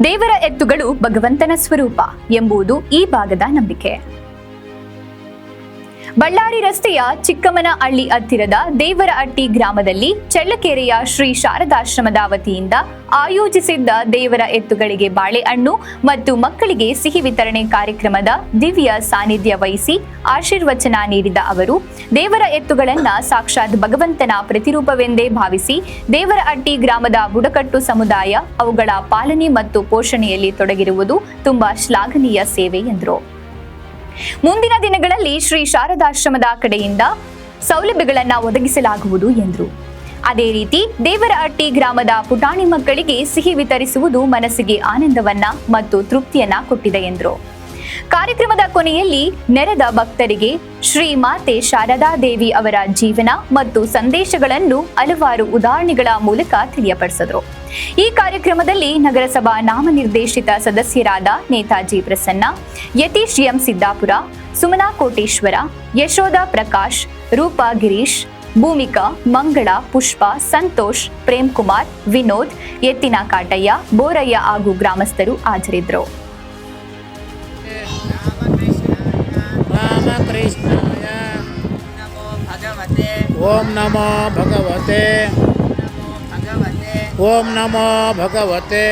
ದೇವರ ಎತ್ತುಗಳು ಭಗವಂತನ ಸ್ವರೂಪ ಎಂಬುದು ಈ ಭಾಗದ ನಂಬಿಕೆ. ಬಳ್ಳಾರಿ ರಸ್ತೆಯ ಚಿಕ್ಕಮ್ಮನಹಳ್ಳಿ ಹತ್ತಿರದ ದೇವರಹಟ್ಟಿ ಗ್ರಾಮದಲ್ಲಿ ಚಳ್ಳಕೆರೆಯ ಶ್ರೀ ಶಾರದಾಶ್ರಮದ ವತಿಯಿಂದ ಆಯೋಜಿಸಿದ್ದ ದೇವರ ಎತ್ತುಗಳಿಗೆ ಬಾಳೆಹಣ್ಣು ಮತ್ತು ಮಕ್ಕಳಿಗೆ ಸಿಹಿ ವಿತರಣೆ ಕಾರ್ಯಕ್ರಮದ ದಿವ್ಯ ಸಾನ್ನಿಧ್ಯ ವಹಿಸಿ ಆಶೀರ್ವಚನ ನೀಡಿದ ಅವರು, ದೇವರ ಎತ್ತುಗಳನ್ನ ಸಾಕ್ಷಾತ್ ಭಗವಂತನ ಪ್ರತಿರೂಪವೆಂದೇ ಭಾವಿಸಿ ದೇವರಹಟ್ಟಿ ಗ್ರಾಮದ ಬುಡಕಟ್ಟು ಸಮುದಾಯ ಅವುಗಳ ಪಾಲನೆ ಮತ್ತು ಪೋಷಣೆಯಲ್ಲಿ ತೊಡಗಿರುವುದು ತುಂಬಾ ಶ್ಲಾಘನೀಯ ಸೇವೆ ಎಂದರು. ಮುಂದಿನ ದಿನಗಳಲ್ಲಿ ಶ್ರೀ ಶಾರದಾಶ್ರಮದ ಕಡೆಯಿಂದ ಸೌಲಭ್ಯಗಳನ್ನು ಒದಗಿಸಲಾಗುವುದು ಎಂದರು. ಅದೇ ರೀತಿ ದೇವರಹಟ್ಟಿ ಗ್ರಾಮದ ಪುಟಾಣಿ ಮಕ್ಕಳಿಗೆ ಸಿಹಿ ವಿತರಿಸುವುದು ಮನಸ್ಸಿಗೆ ಆನಂದವನ್ನ ಮತ್ತು ತೃಪ್ತಿಯನ್ನ ಕೊಟ್ಟಿದೆ ಎಂದರು. ಕಾರ್ಯಕ್ರಮದ ಕೊನೆಯಲ್ಲಿ ನೆರೆದ ಭಕ್ತರಿಗೆ ಶ್ರೀ ಮಾತೆ ಶಾರದಾದೇವಿ ಅವರ ಜೀವನ ಮತ್ತು ಸಂದೇಶಗಳನ್ನು ಹಲವಾರು ಉದಾಹರಣೆಗಳ ಮೂಲಕ ತಿಳಿಯಪಡಿಸಿದರು. ಈ ಕಾರ್ಯಕ್ರಮದಲ್ಲಿ ನಗರಸಭಾ ನಾಮನಿರ್ದೇಶಿತ ಸದಸ್ಯರಾದ ನೇತಾಜಿ ಪ್ರಸನ್ನ, ಯತೀಶ್ ಎಂ ಸಿದ್ದಾಪುರ, ಸುಮನಾ ಕೋಟೇಶ್ವರ, ಯಶೋಧ ಪ್ರಕಾಶ್, ರೂಪಾ ಗಿರೀಶ್, ಭೂಮಿಕಾ, ಮಂಗಳ, ಪುಷ್ಪ, ಸಂತೋಷ್, ಪ್ರೇಮ್ ಕುಮಾರ್, ವಿನೋದ್, ಎತ್ತಿನ ಕಾಟಯ್ಯ, ಬೋರಯ್ಯ ಹಾಗೂ ಗ್ರಾಮಸ್ಥರು ಹಾಜರಿದ್ದರು. ಓಂ ನಮೋ ಭಗವತೆ ಓಂ ನಮೋ ಭಗವತೆ